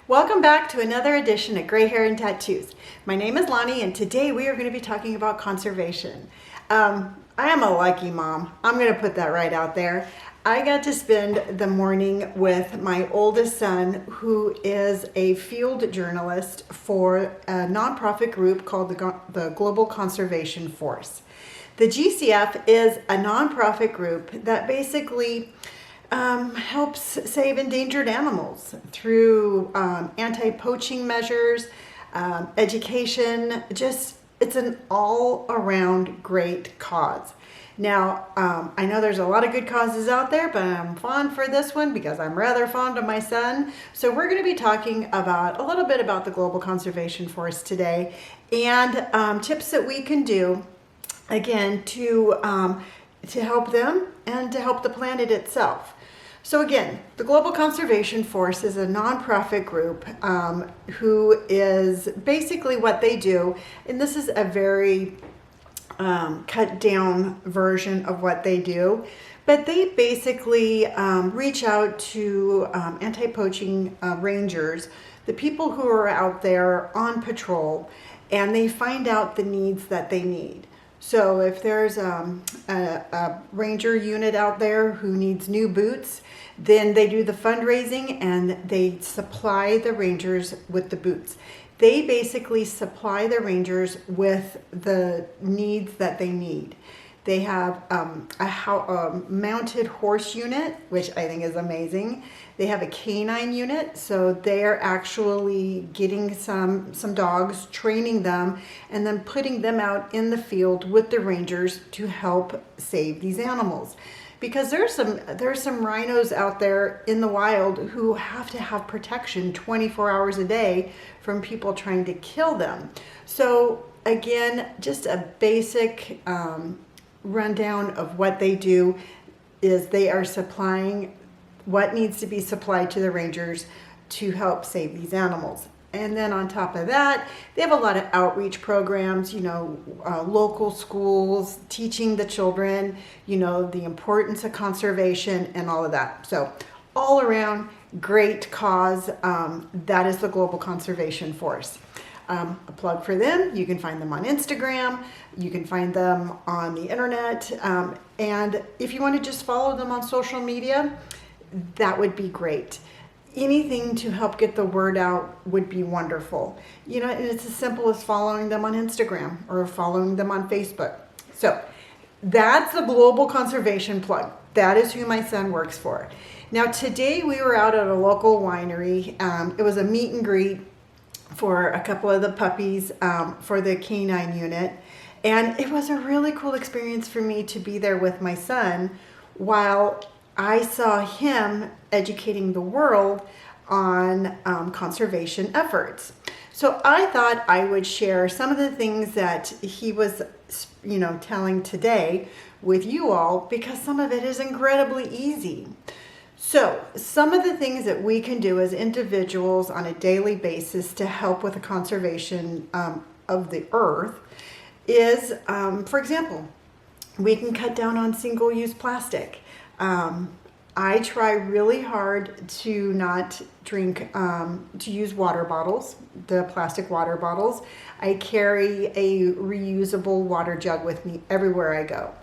Welcome back to another edition of Gray Hair and Tattoos. My name is Lonnie, and today we are going to be talking about conservation. I am a lucky mom. I'm going to put that right out there. I got to spend the morning with my oldest son, who is a field journalist for a nonprofit group called the Global Conservation Force. The GCF is a nonprofit group that basically helps save endangered animals through anti-poaching measures, education. It's an all-around great cause. Now, I know there's a lot of good causes out there, but I'm fond for this one because I'm rather fond of my son. So we're going to be talking about a little bit about the Global Conservation Force today and tips that we can do, again, to help them and to help the planet itself. So again, the Global Conservation Force is a nonprofit group who is basically what they do, and this is a very cut down version of what they do, but they basically reach out to anti-poaching rangers, the people who are out there on patrol, and they find out the needs that they need. So if there's a ranger unit out there who needs new boots, then they do the fundraising and they supply the rangers with the boots. They basically supply the rangers with the needs that they need. They have a mounted horse unit, which I think is amazing. They have a canine unit, so they're actually getting some dogs, training them, and then putting them out in the field with the rangers to help save these animals. Because there's some rhinos out there in the wild who have to have protection 24 hours a day from people trying to kill them. So again, just a basic rundown of what they do is they are supplying what needs to be supplied to the rangers to help save these animals. And then on top of that, they have a lot of outreach programs, local schools, teaching the children, the importance of conservation and all of that. So all around, great cause. That is the Global Conservation Force. A plug for them. You can find them on Instagram. You can find them on the internet. And if you want to just follow them on social media, that would be great. Anything to help get the word out would be wonderful. And it's as simple as following them on Instagram or following them on Facebook. So that's the Global Conservation plug. That is who my son works for. Now today we were out at a local winery. It was a meet and greet for a couple of the puppies for the canine unit. And it was a really cool experience for me to be there with my son while I saw him educating the world on conservation efforts. So I thought I would share some of the things that he was, telling today with you all, because some of it is incredibly easy. So some of the things that we can do as individuals on a daily basis to help with the conservation of the earth is, for example, we can cut down on single-use plastic. I try really hard to not drink, to use water bottles, the plastic water bottles. I carry a reusable water jug with me everywhere I go.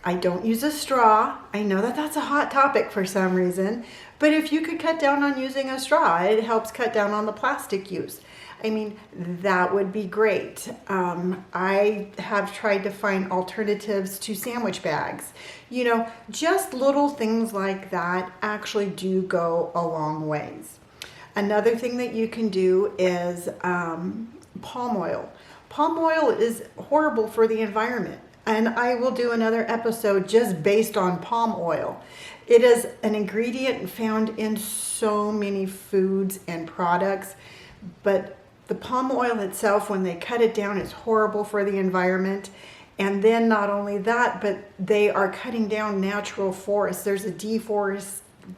I don't use a straw. I know that that's a hot topic for some reason, but if you could cut down on using a straw, it helps cut down on the plastic use. That would be great. I have tried to find alternatives to sandwich bags. Just little things like that actually do go a long ways. Another thing that you can do is palm oil. Palm oil is horrible for the environment, and I will do another episode just based on palm oil. It is an ingredient found in so many foods and products, but the palm oil itself, when they cut it down, is horrible for the environment. And then not only that, but they are cutting down natural forests. There's a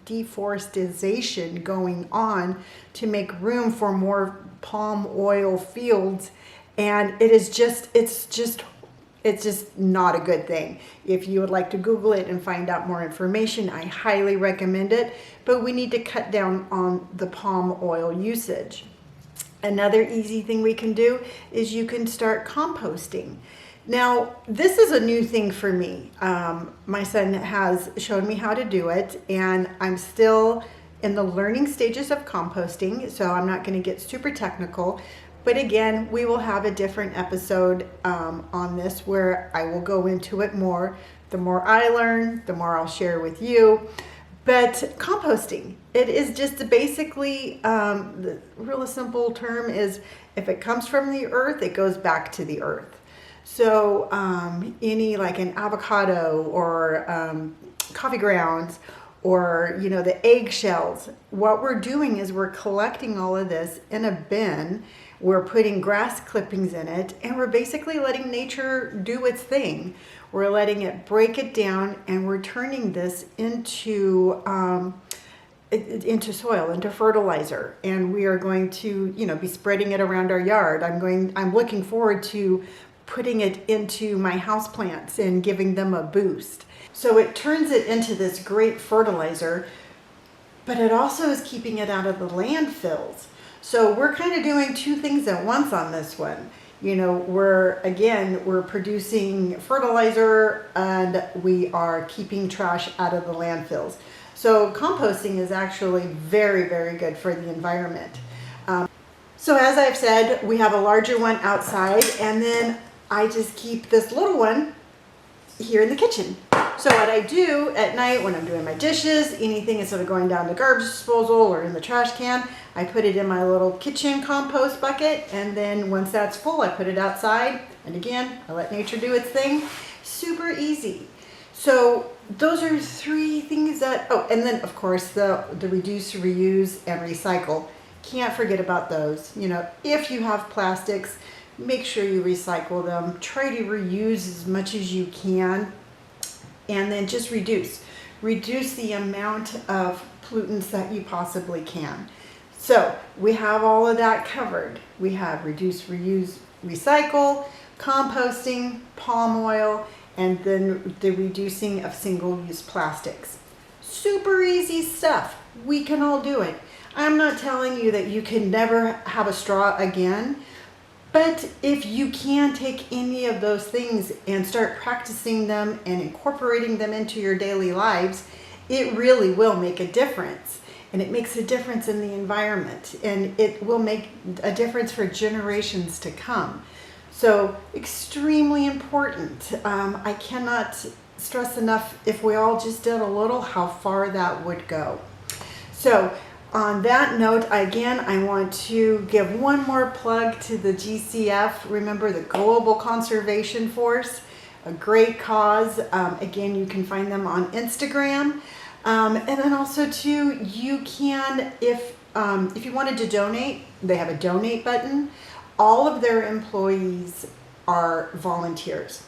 deforestation going on to make room for more palm oil fields. And it's just It's just not a good thing. If you would like to Google it and find out more information, I highly recommend it. But we need to cut down on the palm oil usage. Another easy thing we can do is you can start composting. Now, this is a new thing for me. My son has shown me how to do it, and I'm still in the learning stages of composting, so I'm not going to get super technical. But again, we will have a different episode on this where I will go into it more. The more I learn, the more I'll share with you. But composting, it is just basically, the real simple term is if it comes from the earth, it goes back to the earth. So any like an avocado or coffee grounds or, you know, the eggshells, what we're doing is we're collecting all of this in a bin. We're putting grass clippings in it, and we're basically letting nature do its thing. We're letting it break it down, and we're turning this into soil, into fertilizer, and we are going to, you know, be spreading it around our yard. I'm looking forward to putting it into my houseplants and giving them a boost. So it turns it into this great fertilizer, but it also is keeping it out of the landfills. So we're kind of doing two things at once on this one. You know, we're producing fertilizer and we are keeping trash out of the landfills. So composting is actually very, very good for the environment. So as I've said, we have a larger one outside, and then I just keep this little one here in the kitchen. So what I do at night when I'm doing my dishes, anything instead of going down the garbage disposal or in the trash can, I put it in my little kitchen compost bucket, and then once that's full, I put it outside, and again, I let nature do its thing. Super easy. So those are three things that, oh, and then of course the reduce, reuse, and recycle. Can't forget about those. You know, if you have plastics, make sure you recycle them. Try to reuse as much as you can, and then just reduce the amount of pollutants that you possibly can. So we have all of that covered. We have reduce, reuse, recycle, composting, palm oil, and then the reducing of single-use plastics. Super easy stuff. We can all do it. I'm not telling you that you can never have a straw again, but if you can take any of those things and start practicing them and incorporating them into your daily lives, it really will make a difference. And it makes a difference in the environment, and it will make a difference for generations to come. So extremely important. I cannot stress enough, if we all just did a little, how far that would go. So on that note, again, I want to give one more plug to the GCF. Remember, the Global Conservation Force, a great cause. Again, you can find them on Instagram. And then also too, you can, if you wanted to donate, they have a donate button. All of their employees are volunteers.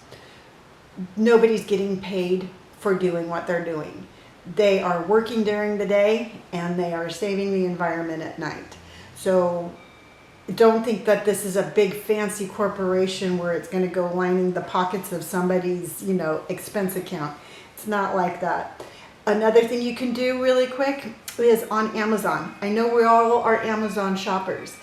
Nobody's getting paid for doing what they're doing. They are working during the day and they are saving the environment at night. So don't think that this is a big fancy corporation where it's going to go lining the pockets of somebody's, you know, expense account. It's not like that. Another thing you can do really quick is on Amazon. I know we all are Amazon shoppers.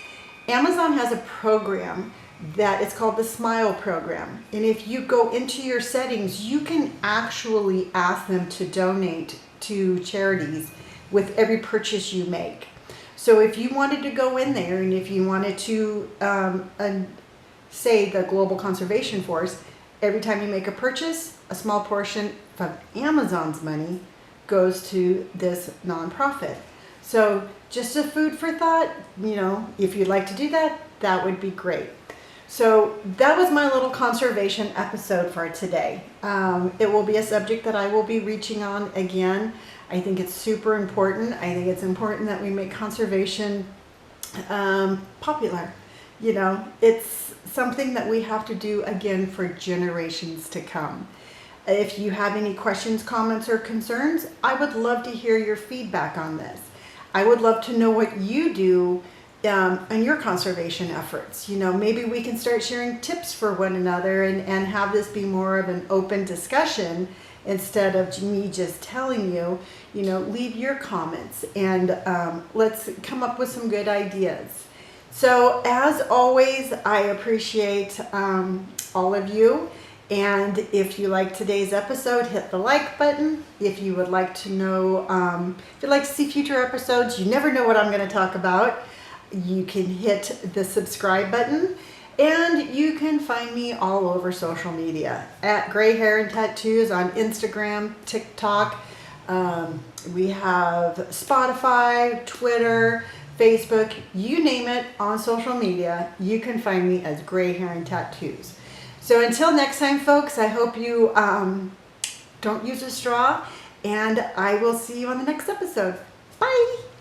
Amazon has a program that it's called the Smile program. And if you go into your settings, you can actually ask them to donate to charities with every purchase you make. So if you wanted to go in there and if you wanted to say the Global Conservation Force, every time you make a purchase, a small portion of Amazon's money goes to this nonprofit. So just a food for thought, you know, if you'd like to do that, that would be great. So that was my little conservation episode for today. It will be a subject that I will be reaching on again. I think it's super important. I think it's important that we make conservation popular. You know, it's something that we have to do again for generations to come. If you have any questions, comments, or concerns, I would love to hear your feedback on this. I would love to know what you do and your conservation efforts. Maybe we can start sharing tips for one another and have this be more of an open discussion instead of me just telling you. Leave your comments and let's come up with some good ideas. So as always, I appreciate all of you. And if you like today's episode, hit the like button. If you would like to know, if you'd like to see future episodes, you never know what I'm going to talk about, you can hit the subscribe button. And you can find me all over social media at Gray Hair and Tattoos on Instagram, TikTok. We have Spotify, Twitter, Facebook, you name it on social media. You can find me as Gray Hair and Tattoos. So until next time, folks, I hope you don't use a straw, and I will see you on the next episode. Bye.